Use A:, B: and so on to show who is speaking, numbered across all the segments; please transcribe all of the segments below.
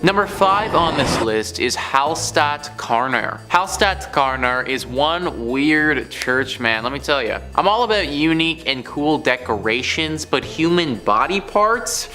A: Number 5 on this list is Hallstatt Karner. Hallstatt Karner is one weird church, man, let me tell you. I'm all about unique and cool decorations, but human body parts?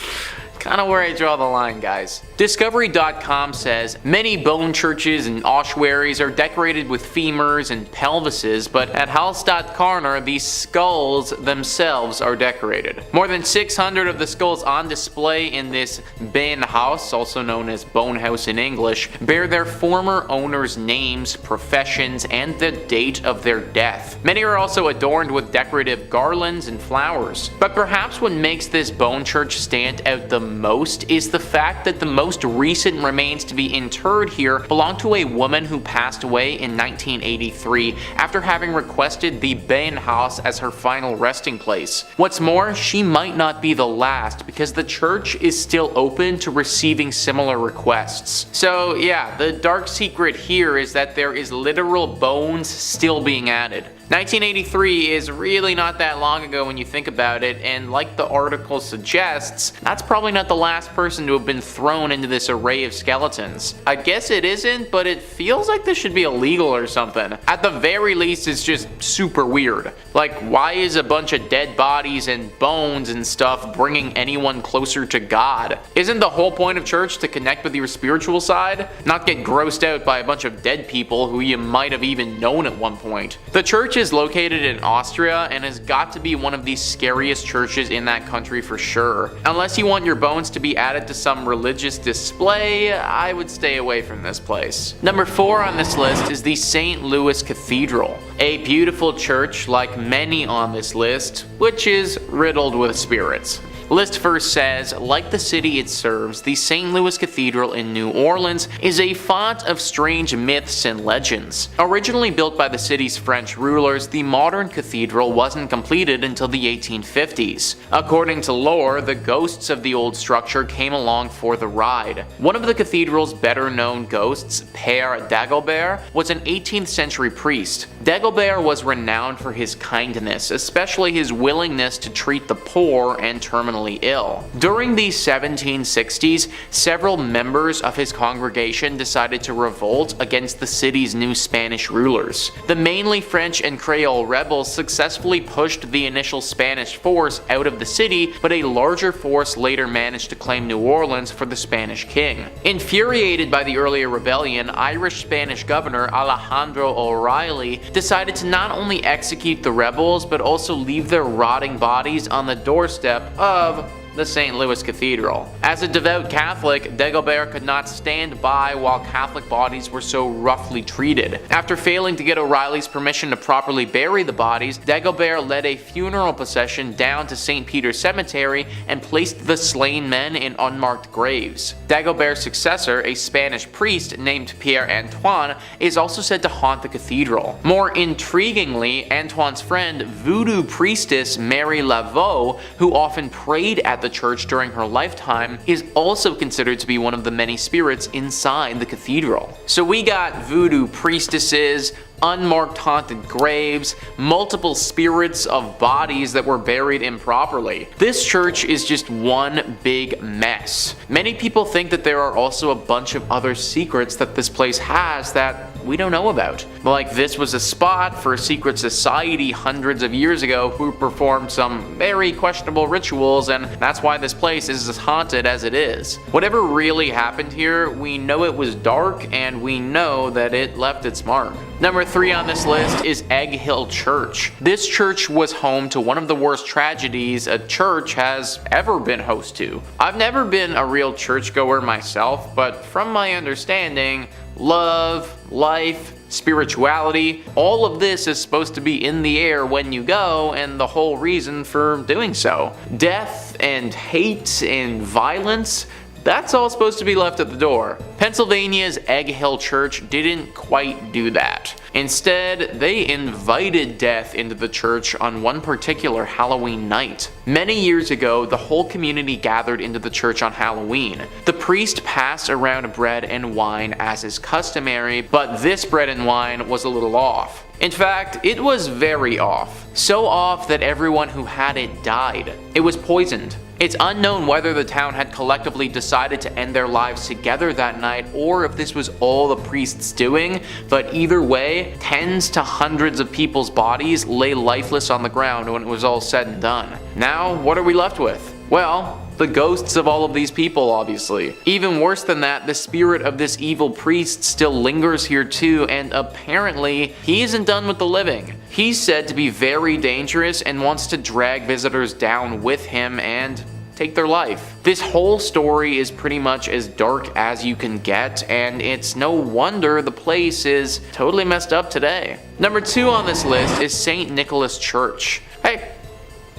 A: Kind of where I draw the line, guys. Discovery.com says, many bone churches and ossuaries are decorated with femurs and pelvises, but at Hallstatt Karner, the skulls themselves are decorated. More than 600 of the skulls on display in this Benhaus, also known as Bone House in English, bear their former owners' names, professions, and the date of their death. Many are also adorned with decorative garlands and flowers. But perhaps what makes this bone church stand out the most is the fact that the most recent remains to be interred here belong to a woman who passed away in 1983 after having requested the Benhaus as her final resting place. What's more, she might not be the last because the church is still open to receiving similar requests. So yeah, the dark secret here is that there is literal bones still being added. 1983 is really not that long ago when you think about it, and like the article suggests, that's probably not the last person to have been thrown into this array of skeletons. I guess it isn't, but it feels like this should be illegal or something. At the very least, it's just super weird. Like, why is a bunch of dead bodies and bones and stuff bringing anyone closer to God? Isn't the whole point of church to connect with your spiritual side? Not get grossed out by a bunch of dead people who you might have even known at one point. The church is located in Austria and has got to be one of the scariest churches in that country for sure. Unless you want your bones to be added to some religious display, I would stay away from this place. Number 4 on this list is the St. Louis Cathedral, a beautiful church like many on this list, which is riddled with spirits. List first says, like the city it serves, the St. Louis Cathedral in New Orleans is a font of strange myths and legends. Originally built by the city's French rulers, the modern cathedral wasn't completed until the 1850s. According to lore, the ghosts of the old structure came along for the ride. One of the cathedral's better known ghosts, Père Dagobert, was an 18th century priest. Dagobert was renowned for his kindness, especially his willingness to treat the poor and terminally ill. During the 1760s, several members of his congregation decided to revolt against the city's new Spanish rulers. The mainly French and Creole rebels successfully pushed the initial Spanish force out of the city, but a larger force later managed to claim New Orleans for the Spanish king. Infuriated by the earlier rebellion, Irish-Spanish governor Alejandro O'Reilly decided to not only execute the rebels, but also leave their rotting bodies on the doorstep of the St. Louis Cathedral. As a devout Catholic, Dagobert could not stand by while Catholic bodies were so roughly treated. After failing to get O'Reilly's permission to properly bury the bodies, Dagobert led a funeral procession down to St. Peter's Cemetery and placed the slain men in unmarked graves. Dagobert's successor, a Spanish priest named Pierre Antoine, is also said to haunt the cathedral. More intriguingly, Antoine's friend, voodoo priestess Mary Laveau, who often prayed at the church during her lifetime, is also considered to be one of the many spirits inside the cathedral. So we got voodoo priestesses, unmarked haunted graves, multiple spirits of bodies that were buried improperly. This church is just one big mess. Many people think that there are also a bunch of other secrets that this place has that we don't know about. Like this was a spot for a secret society hundreds of years ago who performed some very questionable rituals, and that's why this place is as haunted as it is. Whatever really happened here, we know it was dark and we know that it left its mark. Number 3 on this list is Egg Hill Church. This church was home to one of the worst tragedies a church has ever been host to. I've never been a real churchgoer myself, but from my understanding, love, life, spirituality, all of this is supposed to be in the air when you go, and the whole reason for doing so. Death and hate and violence, that's all supposed to be left at the door. Pennsylvania's Egg Hill Church didn't quite do that. Instead, they invited death into the church on one particular Halloween night. Many years ago, the whole community gathered into the church on Halloween. The priest passed around bread and wine as is customary, but this bread and wine was a little off. In fact, it was very off. So off that everyone who had it died. It was poisoned. It's unknown whether the town had collectively decided to end their lives together that night or if this was all the priests doing, but either way, tens to hundreds of people's bodies lay lifeless on the ground when it was all said and done. Now, what are we left with? Well, the ghosts of all of these people, obviously. Even worse than that, the spirit of this evil priest still lingers here too, and apparently, he isn't done with the living. He's said to be very dangerous and wants to drag visitors down with him and take their life. This whole story is pretty much as dark as you can get, and it's no wonder the place is totally messed up today. Number 2 on this list is St. Nicholas Church. Hey,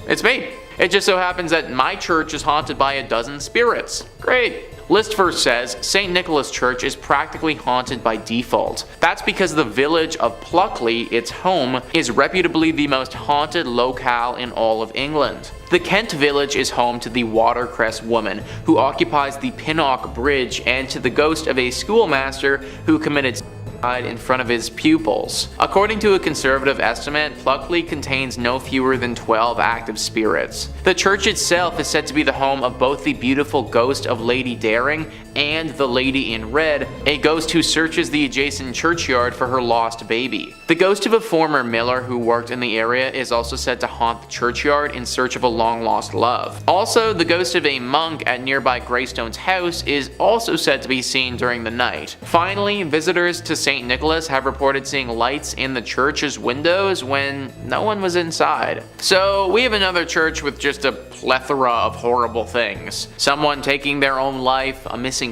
A: it's me. It just so happens that my church is haunted by a dozen spirits. Great. List first says St. Nicholas Church is practically haunted by default. That's because the village of Pelaguis, its home, is reputably the most haunted locale in all of England. The Kent village is home to the Watercress woman, who occupies the Pinnock Bridge, and to the ghost of a schoolmaster who committed suicide in front of his pupils. According to a conservative estimate, Pelaguis contains no fewer than 12 active spirits. The church itself is said to be the home of both the beautiful ghost of Lady Daring and the Lady in Red, a ghost who searches the adjacent churchyard for her lost baby. The ghost of a former miller who worked in the area is also said to haunt the churchyard in search of a long-lost love. Also, the ghost of a monk at nearby Greystone's house is also said to be seen during the night. Finally, visitors to St. Nicholas have reported seeing lights in the church's windows when no one was inside. So we have another church with just a plethora of horrible things. Someone taking their own life, a missing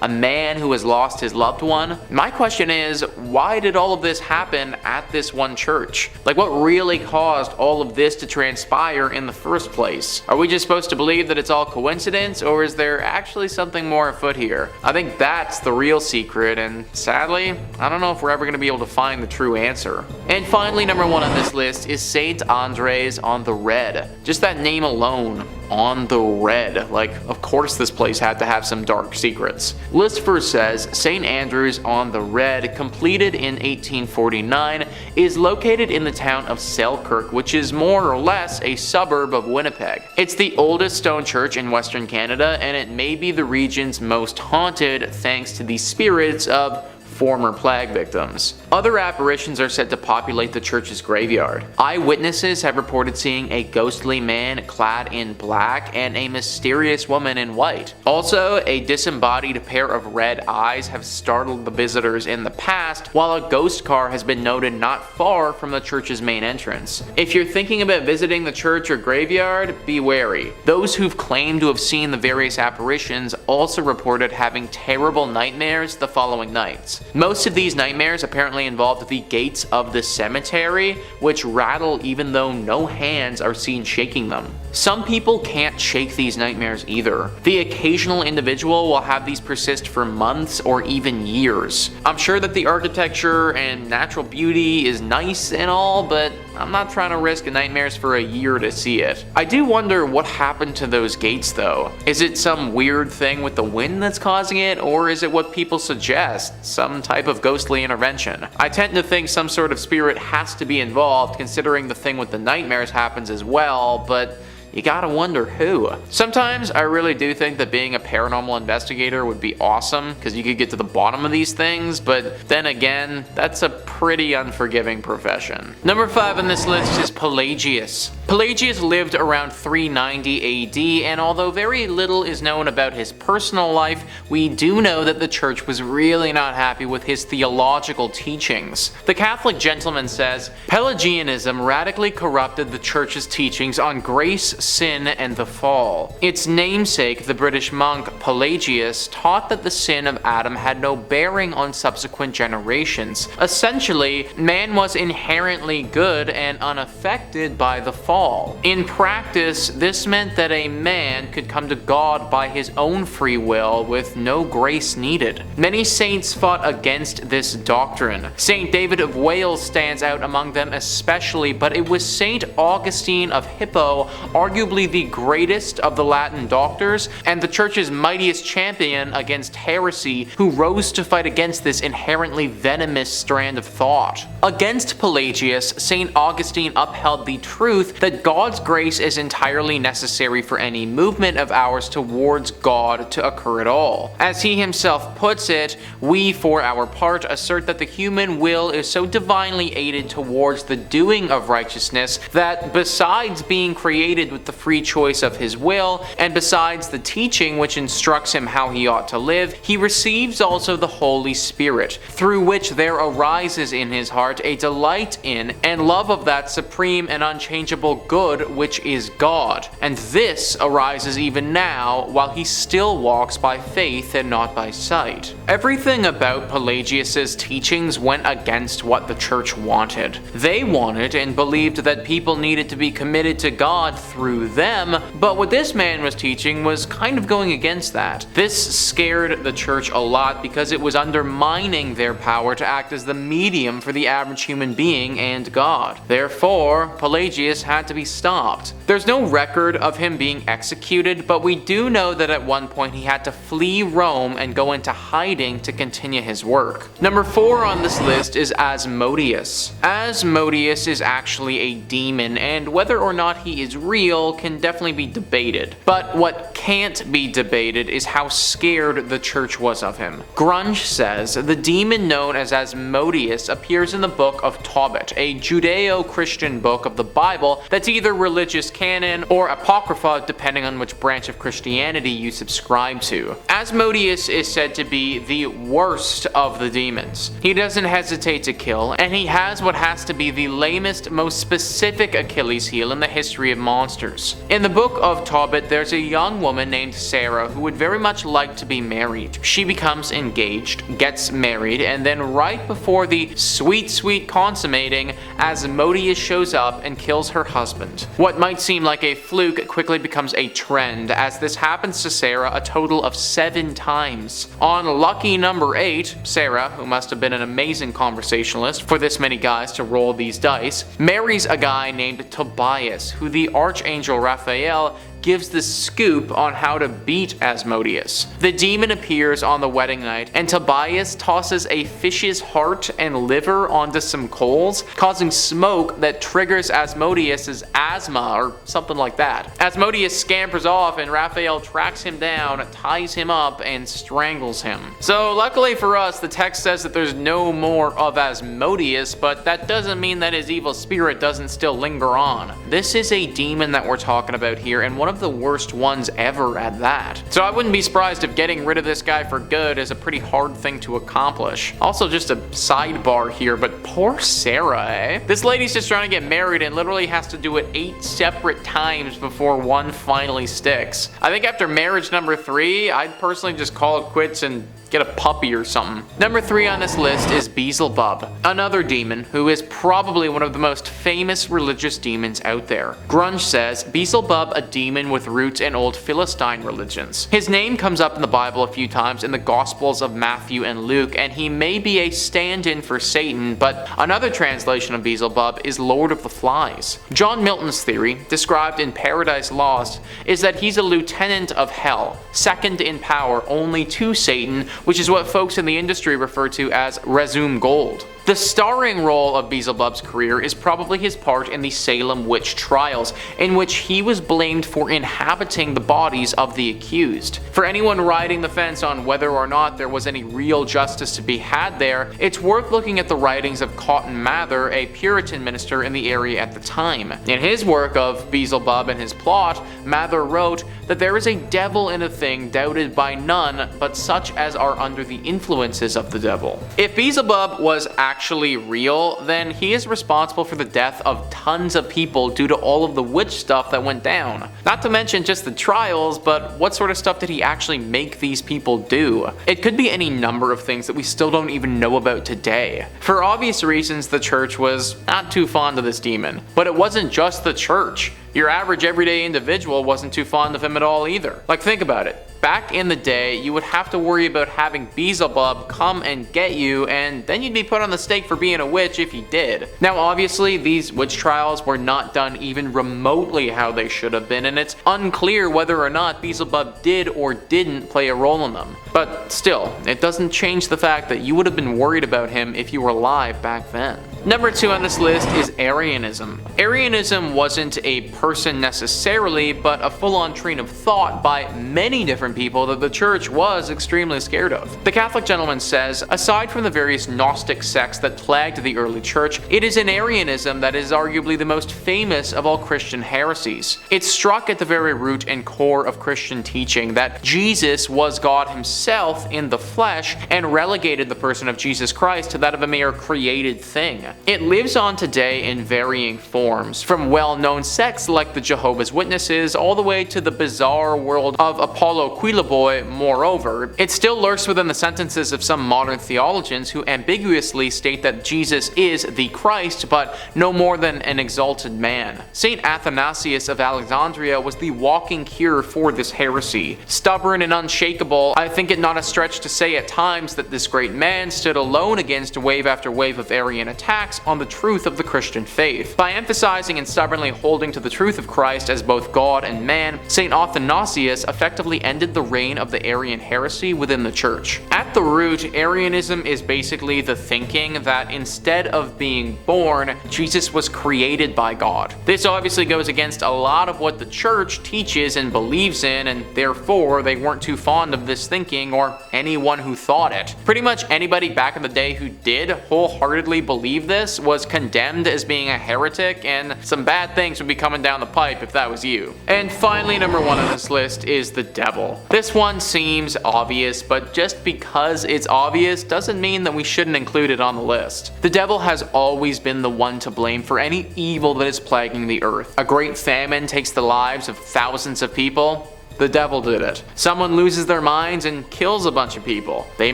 A: a man who has lost his loved one. My question is, why did all of this happen at this one church? Like, what really caused all of this to transpire in the first place? Are we just supposed to believe that it's all coincidence, or is there actually something more afoot here? I think that's the real secret, and sadly, I don't know if we're ever going to be able to find the true answer. And finally, number 1 on this list is St. Andres on the Red. Just that name alone, on the Red. Like, of course this place had to have some dark secrets. List first says St. Andrews on the Red, completed in 1849, is located in the town of Selkirk, which is more or less a suburb of Winnipeg. It's the oldest stone church in Western Canada, and it may be the region's most haunted thanks to the spirits of former plague victims. Other apparitions are said to populate the church's graveyard. Eyewitnesses have reported seeing a ghostly man clad in black and a mysterious woman in white. Also, a disembodied pair of red eyes have startled the visitors in the past, while a ghost car has been noted not far from the church's main entrance. If you're thinking about visiting the church or graveyard, be wary. Those who've claimed to have seen the various apparitions also reported having terrible nightmares the following nights. Most of these nightmares apparently involved the gates of the cemetery, which rattle even though no hands are seen shaking them. Some people can't shake these nightmares either. The occasional individual will have these persist for months or even years. I'm sure that the architecture and natural beauty is nice and all, but I'm not trying to risk nightmares for a year to see it. I do wonder what happened to those gates though. Is it some weird thing with the wind that's causing it, or is it what people suggest, some type of ghostly intervention? I tend to think some sort of spirit has to be involved, considering the thing with the nightmares happens as well, but you gotta wonder who. Sometimes I really do think that being a paranormal investigator would be awesome, because you could get to the bottom of these things, but then again, that's a pretty unforgiving profession. Number 5 on this list is Pelagius. Pelagius lived around 390 AD, and although very little is known about his personal life, we do know that the church was really not happy with his theological teachings. The Catholic gentleman says, Pelagianism radically corrupted the church's teachings on grace, sin, and the fall. Its namesake, the British monk Pelagius, taught that the sin of Adam had no bearing on subsequent generations. Essentially, man was inherently good and unaffected by the fall. In practice, this meant that a man could come to God by his own free will with no grace needed. Many saints fought against this doctrine. Saint David of Wales stands out among them especially, but it was Saint Augustine of Hippo, arguably the greatest of the Latin doctors, and the church's mightiest champion against heresy, who rose to fight against this inherently venomous strand of thought. Against Pelagius, St. Augustine upheld the truth that God's grace is entirely necessary for any movement of ours towards God to occur at all. As he himself puts it, we for our part assert that the human will is so divinely aided towards the doing of righteousness that besides being created with the free choice of his will, and besides the teaching which instructs him how he ought to live, he receives also the Holy Spirit, through which there arises in his heart a delight in and love of that supreme and unchangeable good which is God. And this arises even now, while he still walks by faith and not by sight. Everything about Pelagius's teachings went against what the church wanted. They wanted and believed that people needed to be committed to God through them, but what this man was teaching was kind of going against that. This scared the church a lot because it was undermining their power to act as the medium for the average human being and God. Therefore, Pelagius had to be stopped. There's no record of him being executed, but we do know that at one point he had to flee Rome and go into hiding to continue his work. Number 4 on this list is Asmodeus. Asmodeus is actually a demon, and whether or not he is real can definitely be debated. But what can't be debated is how scared the church was of him. Grunge says the demon known as Asmodeus appears in the book of Tobit, a Judeo-Christian book of the Bible that's either religious canon or apocrypha depending on which branch of Christianity you subscribe to. Asmodeus is said to be the worst of the demons. He doesn't hesitate to kill, and he has what has to be the lamest, most specific Achilles heel in the history of monsters. In the book of Tobit, there's a young woman named Sarah who would very much like to be married. She becomes engaged, gets married, and then right before the sweet consummating, Asmodeus shows up and kills her husband. What might seem like a fluke quickly becomes a trend, as this happens to Sarah a total of 7 times. On lucky number 8, Sarah, who must have been an amazing conversationalist for this many guys to roll these dice, marries a guy named Tobias, who the Archangel Raphael gives the scoop on how to beat Asmodeus. The demon appears on the wedding night, and Tobias tosses a fish's heart and liver onto some coals, causing smoke that triggers Asmodeus's asthma or something like that. Asmodeus scampers off, and Raphael tracks him down, ties him up, and strangles him. So luckily for us, the text says that there's no more of Asmodeus, but that doesn't mean that his evil spirit doesn't still linger on. This is a demon that we're talking about here, and one of the worst ones ever at that. So I wouldn't be surprised if getting rid of this guy for good is a pretty hard thing to accomplish. Also, just a sidebar here, but poor Sarah, eh? This lady's just trying to get married and literally has to do it 8 separate times before one finally sticks. I think after marriage number 3, I'd personally just call it quits and get a puppy or something. Number 3 on this list is Beelzebub, another demon who is probably one of the most famous religious demons out there. Grunge says Beelzebub, a demon with roots in old Philistine religions. His name comes up in the Bible a few times in the Gospels of Matthew and Luke, and he may be a stand-in for Satan, but another translation of Beelzebub is Lord of the Flies. John Milton's theory, described in Paradise Lost, is that he's a lieutenant of hell, second in power only to Satan, which is what folks in the industry refer to as Razum Gold. The starring role of Beelzebub's career is probably his part in the Salem witch trials, in which he was blamed for inhabiting the bodies of the accused. For anyone riding the fence on whether or not there was any real justice to be had there, it's worth looking at the writings of Cotton Mather, a Puritan minister in the area at the time. In his work of Beelzebub and his plot, Mather wrote that there is a devil in a thing doubted by none but such as are under the influences of the devil. If Beelzebub was actually real, then he is responsible for the death of tons of people due to all of the witch stuff that went down. Not to mention just the trials, but what sort of stuff did he actually make these people do? It could be any number of things that we still don't even know about today. For obvious reasons, the church was not too fond of this demon. But it wasn't just the church. Your average everyday individual wasn't too fond of him at all either. Like, think about it. back in the day, you would have to worry about having Beelzebub come and get you, and then you'd be put on the stake for being a witch if you did. Now obviously, these witch trials were not done even remotely how they should have been, and it's unclear whether or not Beelzebub did or didn't play a role in them. But still, it doesn't change the fact that you would have been worried about him if you were alive back then. Number 2 on this list is Arianism. Arianism wasn't a person necessarily, but a full-on train of thought by many different people that the church was extremely scared of. The Catholic gentleman says, aside from the various Gnostic sects that plagued the early church, it is in Arianism that is arguably the most famous of all Christian heresies. It struck at the very root and core of Christian teaching that Jesus was God himself in the flesh and relegated the person of Jesus Christ to that of a mere created thing. It lives on today in varying forms, from well-known sects like the Jehovah's Witnesses all the way to the bizarre world of Apollo Quiloboy. Moreover, it still lurks within the sentences of some modern theologians who ambiguously state that Jesus is the Christ, but no more than an exalted man. Saint Athanasius of Alexandria was the walking cure for this heresy. Stubborn and unshakable, I think it not a stretch to say at times that this great man stood alone against wave after wave of Arian attacks on the truth of the Christian faith. By emphasizing and stubbornly holding to the truth of Christ as both God and man, St. Athanasius effectively ended the reign of the Arian heresy within the church. At the root, Arianism is basically the thinking that instead of being born, Jesus was created by God. This obviously goes against a lot of what the church teaches and believes in, and therefore they weren't too fond of this thinking or anyone who thought it. Pretty much anybody back in the day who did wholeheartedly believe this was condemned as being a heretic, and some bad things would be coming down the pipe if that was you. And finally, number 1 on this list is the devil. This one seems obvious, but just because it's obvious doesn't mean that we shouldn't include it on the list. The devil has always been the one to blame for any evil that is plaguing the earth. A great famine takes the lives of thousands of people. The devil did it. Someone loses their minds and kills a bunch of people. They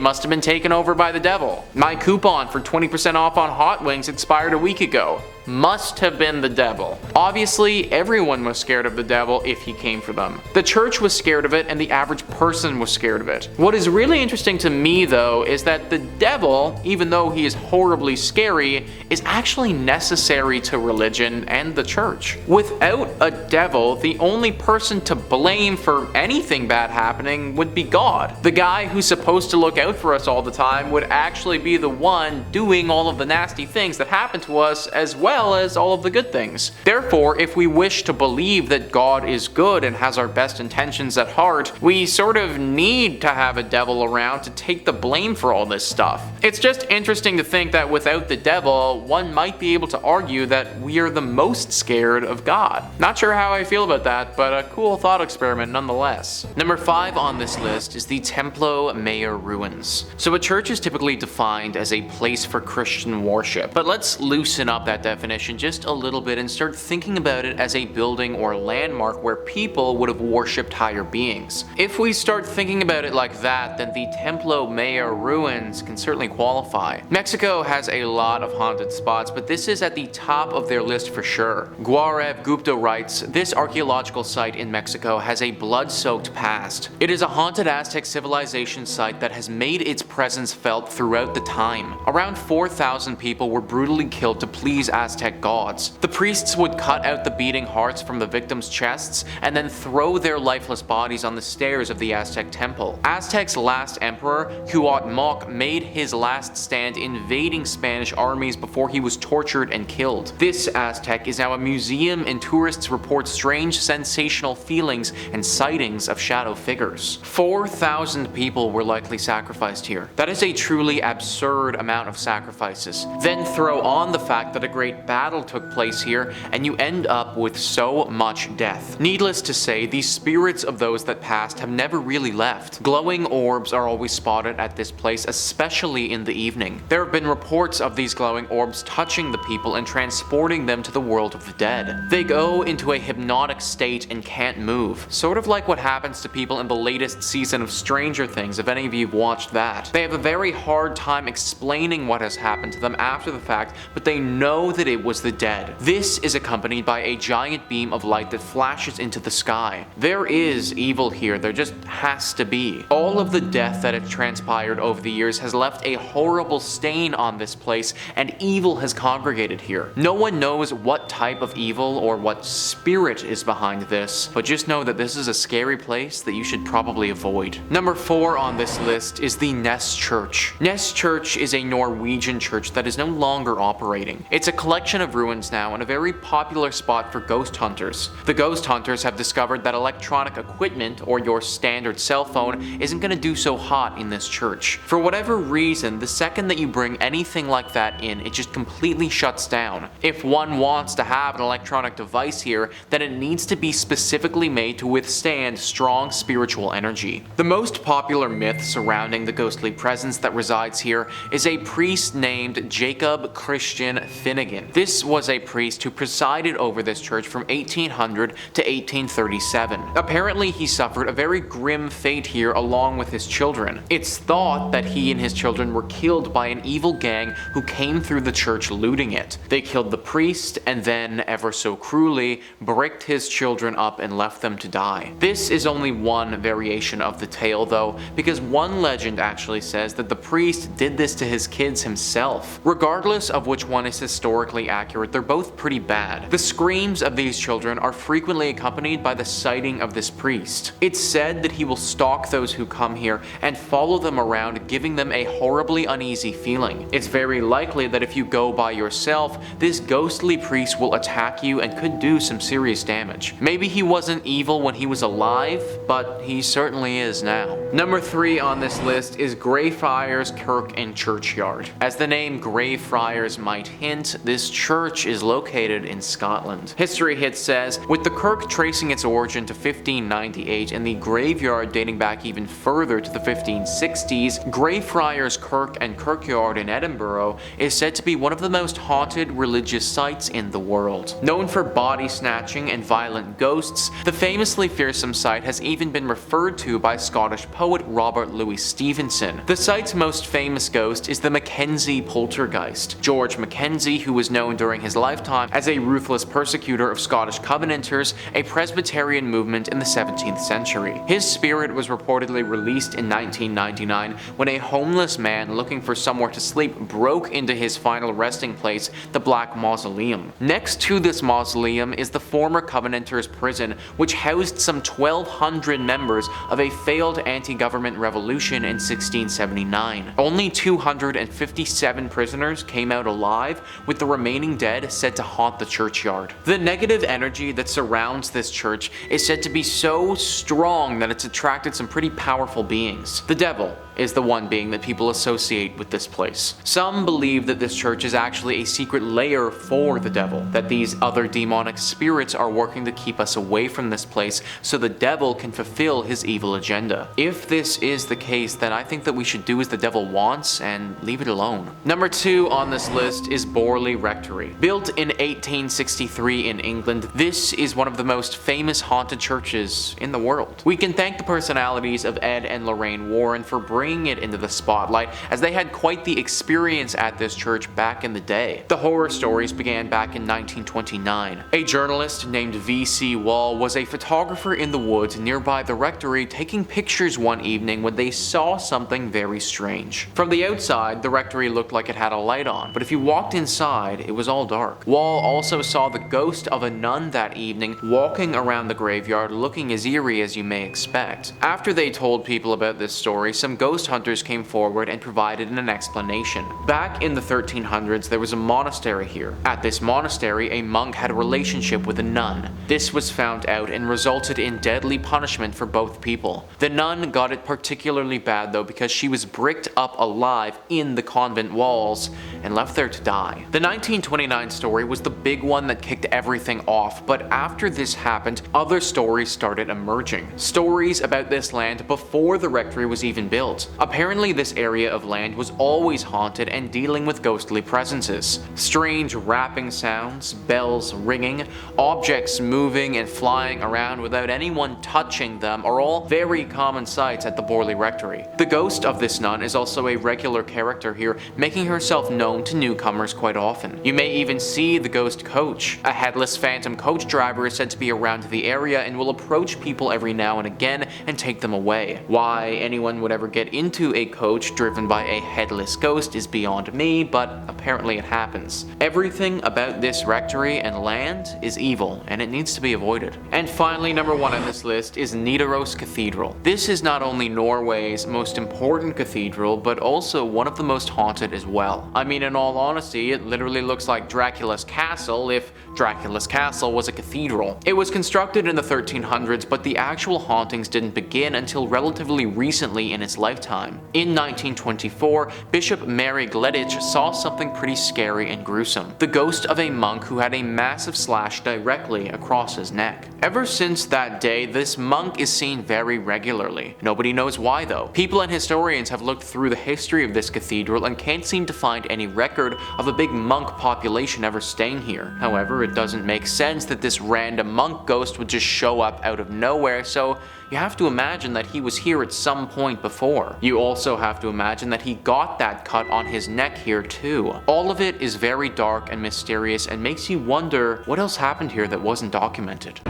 A: must have been taken over by the devil. My coupon for 20% off on hot wings expired a week ago. Must have been the devil. Obviously, everyone was scared of the devil if he came for them. The church was scared of it, and the average person was scared of it. What is really interesting to me, though, is that the devil, even though he is horribly scary, is actually necessary to religion and the church. Without a devil, the only person to blame for anything bad happening would be God. The guy who's supposed to look out for us all the time would actually be the one doing all of the nasty things that happen to us, as well as all of the good things. Therefore, if we wish to believe that God is good and has our best intentions at heart, we sort of need to have a devil around to take the blame for all this stuff. It's just interesting to think that without the devil, one might be able to argue that we are the most scared of God. Not sure how I feel about that, but a cool thought experiment nonetheless. Number 5 on this list is the Templo Mayor ruins. So a church is typically defined as a place for Christian worship, but let's loosen up that definition just a little bit and start thinking about it as a building or landmark where people would have worshipped higher beings. If we start thinking about it like that, then the Templo Mayor ruins can certainly qualify. Mexico has a lot of haunted spots, but this is at the top of their list for sure. Gaurav Gupta writes, this archaeological site in Mexico has a blood-soaked past. It is a haunted Aztec civilization site that has made its presence felt throughout the time. Around 4,000 people were brutally killed to please Aztec gods. The priests would cut out the beating hearts from the victims' chests and then throw their lifeless bodies on the stairs of the Aztec temple. Aztec's last emperor, Cuauhtémoc, made his last stand invading Spanish armies before he was tortured and killed. This Aztec is now a museum, and tourists report strange sensational feelings and sightings of shadow figures. 4,000 people were likely sacrificed here. That is a truly absurd amount of sacrifices. Then throw on the fact that a great battle took place here, and you end up with so much death. Needless to say, the spirits of those that passed have never really left. Glowing orbs are always spotted at this place, especially in the evening. There have been reports of these glowing orbs touching the people and transporting them to the world of the dead. They go into a hypnotic state and can't move, sort of like what happens to people in the latest season of Stranger Things, if any of you have watched that. They have a very hard time explaining what has happened to them after the fact, but they know that it was the dead. This is accompanied by a giant beam of light that flashes into the sky. There is evil here, there just has to be. All of the death that has transpired over the years has left a horrible stain on this place, and evil has congregated here. No one knows what type of evil or what spirit is behind this, but just know that this is a scary place that you should probably avoid. Number 4 on this list is the Nes Church. Nes Church is a Norwegian church that is no longer operating. It's a collection of ruins now and a very popular spot for ghost hunters. The ghost hunters have discovered that electronic equipment, or your standard cell phone, isn't going to do so hot in this church. For whatever reason, the second that you bring anything like that in, it just completely shuts down. If one wants to have an electronic device here, then it needs to be specifically made to withstand strong spiritual energy. The most popular myth surrounding the ghostly presence that resides here is a priest named Jacob Christian Finnegan. This was a priest who presided over this church from 1800 to 1837. Apparently, he suffered a very grim fate here along with his children. It's thought that he and his children were killed by an evil gang who came through the church looting it. They killed the priest and then, ever so cruelly, bricked his children up and left them to die. This is only one variation of the tale though, because one legend actually says that the priest did this to his kids himself. Regardless of which one is historically accurate, they're both pretty bad. The screams of these children are frequently accompanied by the sighting of this priest. It's said that he will stalk those who come here and follow them around, giving them a horribly uneasy feeling. It's very likely that if you go by yourself, this ghostly priest will attack you and could do some serious damage. Maybe he wasn't evil when he was alive, but he certainly is now. Number 3 on this list is Greyfriars Kirk and Churchyard. As the name Greyfriars might hint, this church is located in Scotland. History Hit says, with the kirk tracing its origin to 1598 and the graveyard dating back even further to the 1560s, Greyfriars Kirk and Kirkyard in Edinburgh is said to be one of the most haunted religious sites in the world. Known for body snatching and violent ghosts, the famously fearsome site has even been referred to by Scottish poet Robert Louis Stevenson. The site's most famous ghost is the Mackenzie poltergeist. George Mackenzie, who was known during his lifetime as a ruthless persecutor of Scottish Covenanters, a Presbyterian movement in the 17th century. His spirit was reportedly released in 1999 when a homeless man looking for somewhere to sleep broke into his final resting place, the Black Mausoleum. Next to this mausoleum is the former Covenanters prison, which housed some 1,200 members of a failed anti-government revolution in 1679. Only 257 prisoners came out alive, with the remaining dead said to haunt the churchyard. The negative energy that surrounds this church is said to be so strong that it's attracted some pretty powerful beings. The devil is the one being that people associate with this place. Some believe that this church is actually a secret lair for the devil, that these other demonic spirits are working to keep us away from this place so the devil can fulfill his evil agenda. If this is the case, then I think that we should do as the devil wants and leave it alone. Number 2 on this list is Borley Rectory. Built in 1863 in England, this is one of the most famous haunted churches in the world. We can thank the personalities of Ed and Lorraine Warren for bringing it into the spotlight, as they had quite the experience at this church back in the day. The horror stories began back in 1929. A journalist named V.C. Wall was a photographer in the woods nearby the rectory, taking pictures one evening when they saw something very strange. From the outside, the rectory looked like it had a light on, but if you walked inside, it was all dark. Wall also saw the ghost of a nun that evening walking around the graveyard, looking as eerie as you may expect. After they told people about this story, some ghost hunters came forward and provided an explanation. Back in the 1300s, there was a monastery here. At this monastery, a monk had a relationship with a nun. This was found out and resulted in deadly punishment for both people. The nun got it particularly bad though, because she was bricked up alive in the convent walls and left there to die. The 1929 story was the big one that kicked everything off, but after this happened, other stories started emerging. Stories about this land before the rectory was even built. Apparently, this area of land was always haunted and dealing with ghostly presences. Strange rapping sounds, bells ringing, objects moving and flying around without anyone touching them are all very common sights at the Borley Rectory. The ghost of this nun is also a regular character here, making herself known to newcomers quite often. You may even see the ghost coach. A headless phantom coach driver is said to be around the area and will approach people every now and again and take them away. Why anyone would ever get into a coach driven by a headless ghost is beyond me, but apparently it happens. Everything about this rectory and land is evil, and it needs to be avoided. And finally, number 1 on this list is Nidaros Cathedral. This is not only Norway's most important cathedral, but also one of the most haunted as well. I mean, in all honesty, it literally looks like Dracula's castle if Dracula's castle was a cathedral. It was constructed in the 1300s, but the actual hauntings didn't begin until relatively recently in its lifetime. In 1924, Bishop Mary Gleditch saw something pretty scary and gruesome. The ghost of a monk who had a massive slash directly across his neck. Ever since that day, this monk is seen very regularly. Nobody knows why though. People and historians have looked through the history of this cathedral and can't seem to find any record of a big monk population ever staying here. However, it doesn't make sense that this random monk ghost would just show up out of nowhere, so you have to imagine that he was here at some point before. You also have to imagine that he got that cut on his neck here too. All of it is very dark and mysterious and makes you wonder what else happened here that wasn't documented.